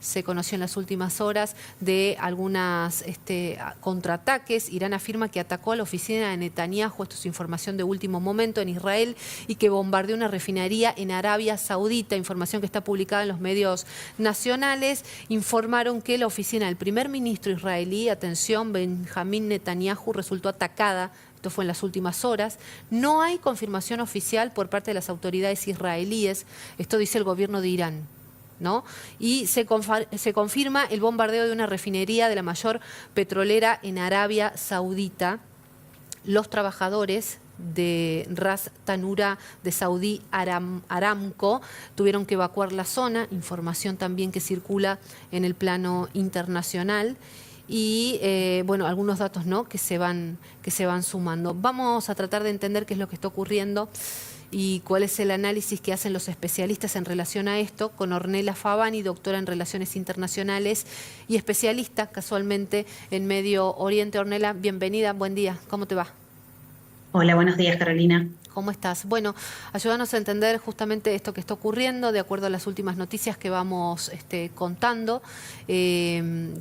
se conoció en las últimas horas de algunas contraataques. Irán afirma que atacó a la oficina de Netanyahu, esto es información de último momento, en Israel, y que bombardeó una refinería en Arabia Saudita, información que está publicada en los medios nacionales. Informaron que la oficina del primer ministro israelí, atención, Benjamín Netanyahu, resultó atacada. Esto fue en las últimas horas. No hay confirmación oficial por parte de las autoridades israelíes. Esto dice el gobierno de Irán, ¿no? Y se confirma el bombardeo de una refinería de la mayor petrolera en Arabia Saudita. Los trabajadores de Ras Tanura de Saudi Aramco tuvieron que evacuar la zona. Información también que circula en el plano internacional. Y bueno, algunos datos, ¿no?, que se van sumando. Vamos a tratar de entender qué es lo que está ocurriendo y cuál es el análisis que hacen los especialistas en relación a esto, con Ornella Favani, doctora en Relaciones Internacionales y especialista casualmente en Medio Oriente. Ornella, bienvenida, buen día, ¿cómo te va? Hola, buenos días, Carolina. ¿Cómo estás? Bueno, ayúdanos a entender justamente esto que está ocurriendo, de acuerdo a las últimas noticias que vamos contando.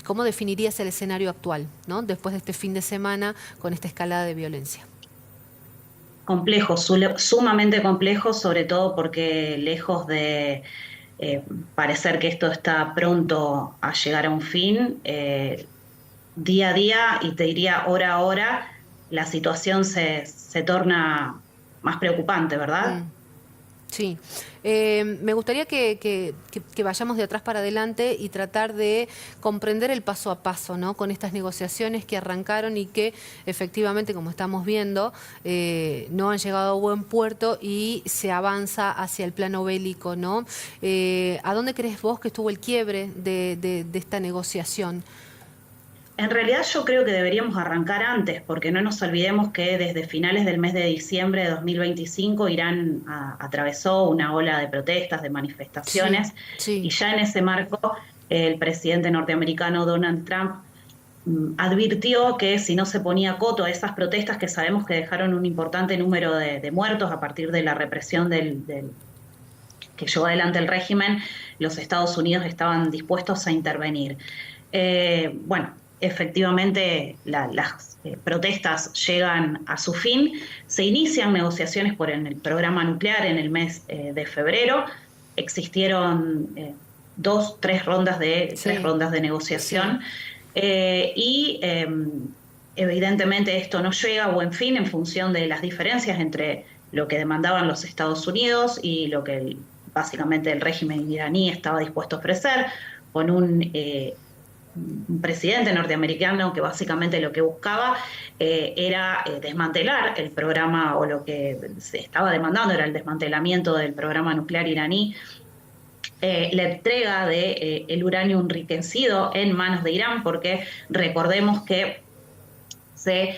¿Cómo definirías el escenario actual, ¿no?, después de este fin de semana con esta escalada de violencia? Complejo, sumamente complejo, sobre todo porque lejos de parecer que esto está pronto a llegar a un fin, día a día, y te diría hora a hora, la situación se torna más preocupante, ¿verdad? Sí. Me gustaría que vayamos de atrás para adelante y tratar de comprender el paso a paso, ¿no?, con estas negociaciones que arrancaron y que efectivamente, como estamos viendo, no han llegado a buen puerto y se avanza hacia el plano bélico, ¿no? ¿A dónde crees vos que estuvo el quiebre de esta negociación? En realidad yo creo que deberíamos arrancar antes, porque no nos olvidemos que desde finales del mes de diciembre de 2025 Irán atravesó una ola de protestas, de manifestaciones, Sí, y sí. ya en ese marco el presidente norteamericano Donald Trump advirtió que si no se ponía coto a esas protestas, que sabemos que dejaron un importante número de muertos a partir de la represión que llevó adelante el régimen, los Estados Unidos estaban dispuestos a intervenir. Bueno, efectivamente las protestas llegan a su fin, se inician negociaciones por el programa nuclear en el mes de febrero, existieron tres rondas Sí, de sí. negociación, y evidentemente esto no llega a buen fin en función de las diferencias entre lo que demandaban los Estados Unidos y lo que básicamente el régimen iraní estaba dispuesto a ofrecer, con un presidente norteamericano que básicamente lo que buscaba era desmantelar el programa, o lo que se estaba demandando era el desmantelamiento del programa nuclear iraní, la entrega de el uranio enriquecido en manos de Irán, porque recordemos que se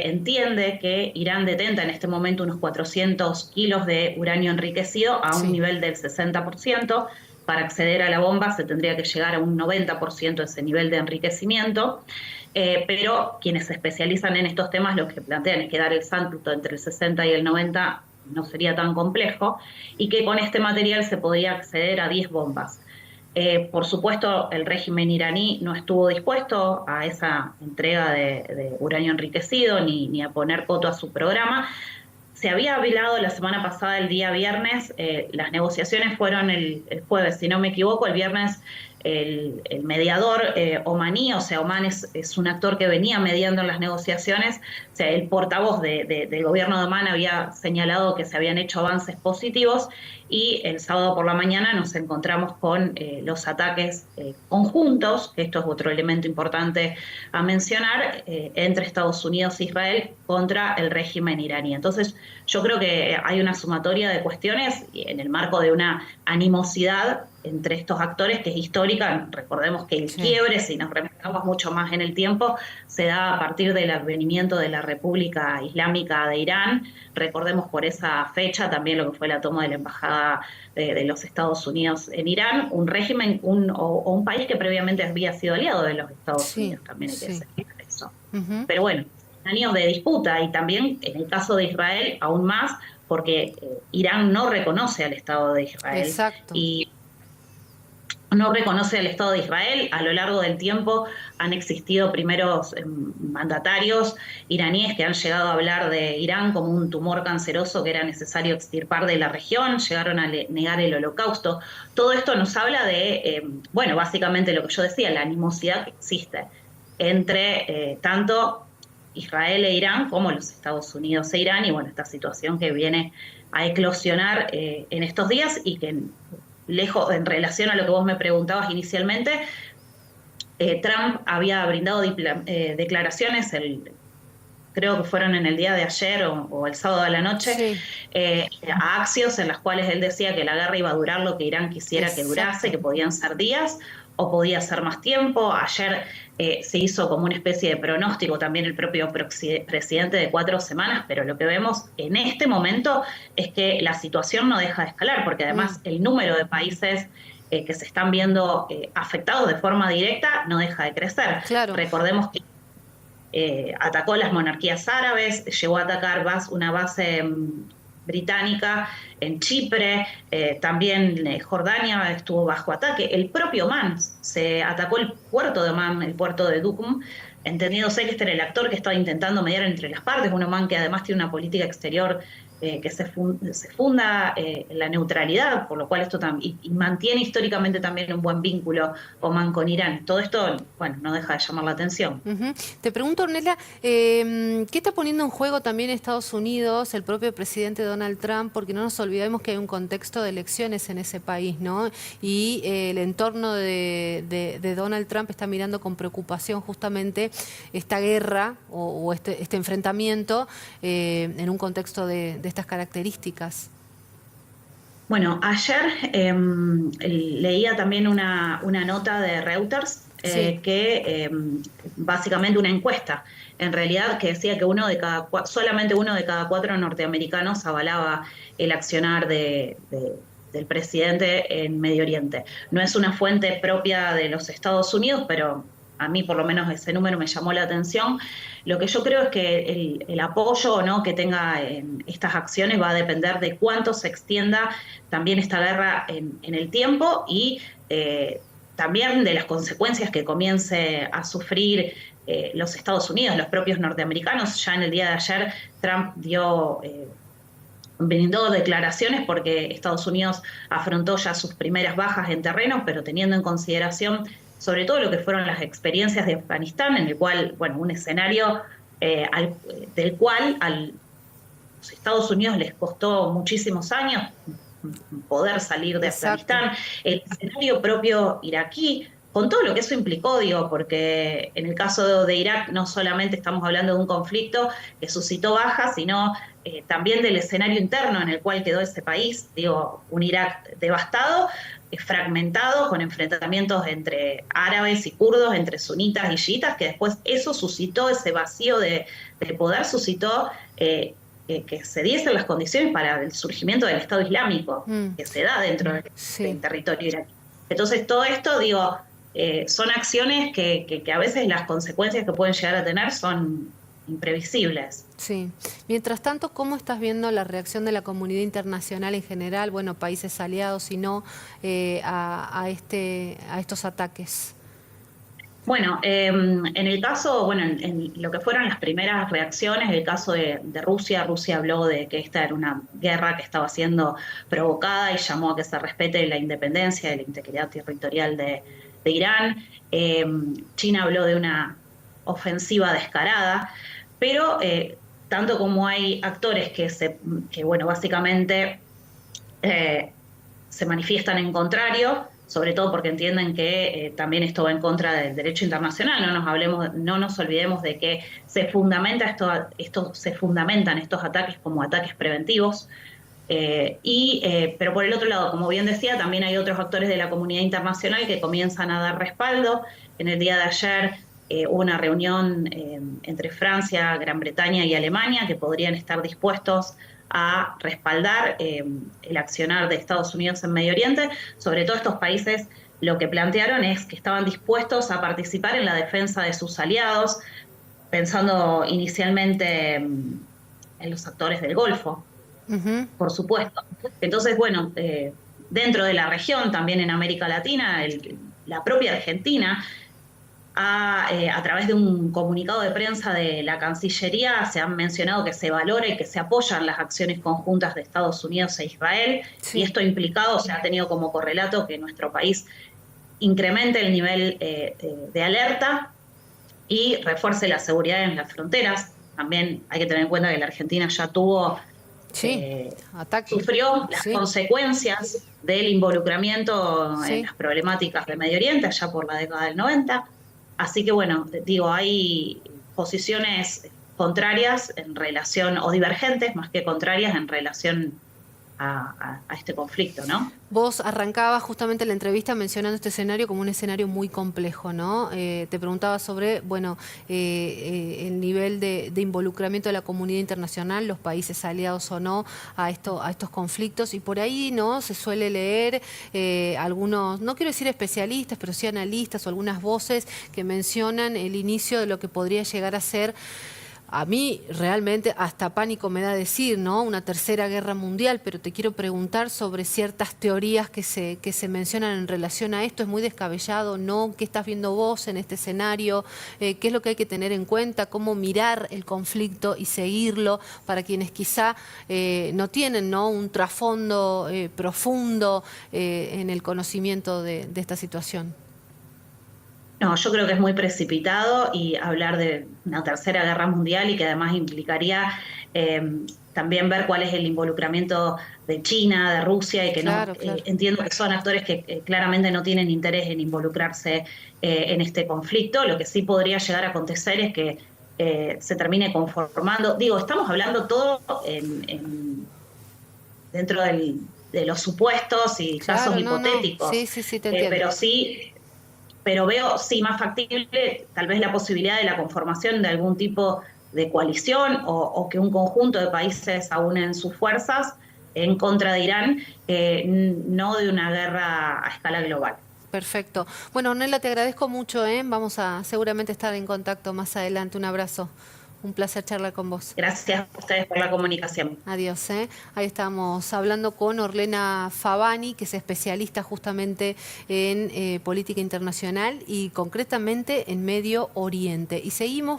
entiende que Irán detenta en este momento unos 400 kilos de uranio enriquecido a un Sí. nivel del 60%. Para acceder a la bomba se tendría que llegar a un 90% ese nivel de enriquecimiento, pero quienes se especializan en estos temas lo que plantean es que dar el salto entre el 60 y el 90 no sería tan complejo, y que con este material se podría acceder a 10 bombas. Por supuesto, el régimen iraní no estuvo dispuesto a esa entrega de uranio enriquecido ni a poner coto a su programa. Se había hablado la semana pasada, el día viernes, las negociaciones fueron el jueves, si no me equivoco. El viernes el mediador omaní, o sea, Omán es un actor que venía mediando en las negociaciones, o sea, el portavoz del gobierno de Omán había señalado que se habían hecho avances positivos, y el sábado por la mañana nos encontramos con los ataques conjuntos, que esto es otro elemento importante a mencionar, entre Estados Unidos e Israel contra el régimen iraní. Entonces, yo creo que hay una sumatoria de cuestiones en el marco de una animosidad entre estos actores que es histórica. Recordemos que el Sí. quiebre, si nos remontamos mucho más en el tiempo, se da a partir del advenimiento de la República Islámica de Irán. Recordemos por esa fecha también lo que fue la toma de la embajada de los Estados Unidos en Irán, un régimen o un país que previamente había sido aliado de los Estados Sí, Unidos, también hay que sí. decir eso. Ujú. Pero bueno, años de disputa, y también en el caso de Israel aún más, porque Irán no reconoce al Estado de Israel, Exacto. y no reconoce el Estado de Israel. A lo largo del tiempo han existido primeros mandatarios iraníes que han llegado a hablar de Irán como un tumor canceroso que era necesario extirpar de la región, llegaron a negar el holocausto. Todo esto nos habla de, bueno, básicamente lo que yo decía, la animosidad que existe entre tanto Israel e Irán como los Estados Unidos e Irán, y bueno, esta situación que viene a eclosionar en estos días y que lejos, en relación a lo que vos me preguntabas inicialmente, Trump había brindado declaraciones, creo que fueron en el día de ayer o el sábado de la noche, Sí. A Axios, en las cuales él decía que la guerra iba a durar lo que Irán quisiera que durase, que podían ser días o podía ser más tiempo. Ayer se hizo como una especie de pronóstico también el propio presidente de 4 semanas, pero lo que vemos en este momento es que la situación no deja de escalar, porque además el número de países que se están viendo afectados de forma directa no deja de crecer. Claro. Recordemos que atacó las monarquías árabes, llegó a atacar una base británica en Chipre, también Jordania estuvo bajo ataque. El propio Oman, se atacó el puerto de Oman, el puerto de Duqm, entendiéndose que este era el actor que estaba intentando mediar entre las partes, un Oman que además tiene una política exterior que se funda en la neutralidad, por lo cual esto también, y mantiene históricamente también un buen vínculo Oman con Irán. Todo esto, bueno, no deja de llamar la atención. Te pregunto, Ornella, ¿qué está poniendo en juego también Estados Unidos, el propio presidente Donald Trump? Porque no nos olvidemos que hay un contexto de elecciones en ese país, ¿no? Y el entorno de Donald Trump está mirando con preocupación justamente esta guerra o este enfrentamiento en un contexto de estas características. Bueno, ayer leía también una nota de Reuters Sí. que básicamente una encuesta, en realidad, que decía que solamente uno de cada 4 norteamericanos avalaba el accionar del presidente en Medio Oriente. No es una fuente propia de los Estados Unidos, pero a mí por lo menos ese número me llamó la atención. Lo que yo creo es que el apoyo, ¿no?, que tenga en estas acciones va a depender de cuánto se extienda también esta guerra en el tiempo y también de las consecuencias que comience a sufrir los Estados Unidos, los propios norteamericanos. Ya en el día de ayer Trump brindó declaraciones porque Estados Unidos afrontó ya sus primeras bajas en terreno, pero teniendo en consideración sobre todo lo que fueron las experiencias de Afganistán, en el cual, bueno, un escenario del cual a los Estados Unidos les costó muchísimos años poder salir de Exacto. Afganistán, el escenario propio iraquí, con todo lo que eso implicó, digo, porque en el caso de Irak no solamente estamos hablando de un conflicto que suscitó bajas, sino también del escenario interno en el cual quedó ese país, digo, un Irak devastado, fragmentado, con enfrentamientos entre árabes y kurdos, entre sunitas y chiitas, que después eso suscitó, ese vacío de poder suscitó que se diesen las condiciones para el surgimiento del Estado Islámico, que se da dentro del territorio iraquí. Entonces todo esto, digo, son acciones que a veces las consecuencias que pueden llegar a tener son imprevisibles. Sí. Mientras tanto, ¿cómo estás viendo la reacción de la comunidad internacional en general, bueno, países aliados y no, a estos ataques? Bueno, en el caso, bueno, en lo que fueron las primeras reacciones, el caso de Rusia, Rusia habló de que esta era una guerra que estaba siendo provocada y llamó a que se respete la independencia y la integridad territorial de Irán. China habló de una ofensiva descarada, pero tanto como hay actores que bueno, básicamente se manifiestan en contrario, sobre todo porque entienden que también esto va en contra del derecho internacional. No nos olvidemos de que se fundamentan estos ataques como ataques preventivos. Pero por el otro lado, como bien decía, también hay otros actores de la comunidad internacional que comienzan a dar respaldo. En el día de ayer hubo una reunión entre Francia, Gran Bretaña y Alemania que podrían estar dispuestos a respaldar el accionar de Estados Unidos en Medio Oriente. Sobre todo estos países lo que plantearon es que estaban dispuestos a participar en la defensa de sus aliados, pensando inicialmente en los actores del Golfo, por supuesto. Entonces, bueno, dentro de la región, también en América Latina, la propia Argentina, a través de un comunicado de prensa de la Cancillería, se han mencionado que se valora y que se apoyan las acciones conjuntas de Estados Unidos e Israel, Sí. y esto ha implicado, se ha tenido como correlato que nuestro país incremente el nivel de alerta y refuerce la seguridad en las fronteras. También hay que tener en cuenta que la Argentina ya Sí, ataque. sufrió las Sí, consecuencias del involucramiento en sí. las problemáticas de Medio Oriente, allá por la década del 90. Así que bueno, digo, hay posiciones contrarias en relación, o divergentes más que contrarias en relación a este conflicto, ¿no? Vos arrancabas justamente la entrevista mencionando este escenario como un escenario muy complejo, ¿no? Te preguntaba sobre, bueno, el nivel de involucramiento de la comunidad internacional, los países aliados o no a estos conflictos, y por ahí, ¿no? Se suele leer algunos, no quiero decir especialistas, pero sí analistas o algunas voces que mencionan el inicio de lo que podría llegar a ser. A mí realmente hasta pánico me da decir, ¿no? Una tercera guerra mundial, pero te quiero preguntar sobre ciertas teorías que se mencionan en relación a esto. ¿Es muy descabellado? ¿No? ¿Qué estás viendo vos en este escenario? ¿Qué es lo que hay que tener en cuenta? ¿Cómo mirar el conflicto y seguirlo para quienes quizá no tienen, ¿no? Un trasfondo profundo en el conocimiento de esta situación? No, yo creo que es muy precipitado y hablar de una tercera guerra mundial y que además implicaría eh, también ver cuál es el involucramiento de China, de Rusia y que no Claro, claro. entiendo que son actores que claramente no tienen interés en involucrarse en este conflicto. Lo que sí podría llegar a acontecer es que se termine conformando. Digo, estamos hablando todo dentro de los supuestos y casos Claro, no, no. hipotéticos, Sí, sí, sí, te entiendo. pero sí, pero veo, sí, más factible tal vez la posibilidad de la conformación de algún tipo de coalición o que un conjunto de países aúnen sus fuerzas en contra de Irán, no de una guerra a escala global. Perfecto. Bueno, Ornella, te agradezco mucho, ¿eh? Vamos a seguramente estar en contacto más adelante. Un abrazo. Un placer charlar con vos. Gracias a ustedes por la comunicación. Adiós, ¿eh? Ahí estamos hablando con Orlena Favani, que es especialista justamente en política internacional y concretamente en Medio Oriente. Y seguimos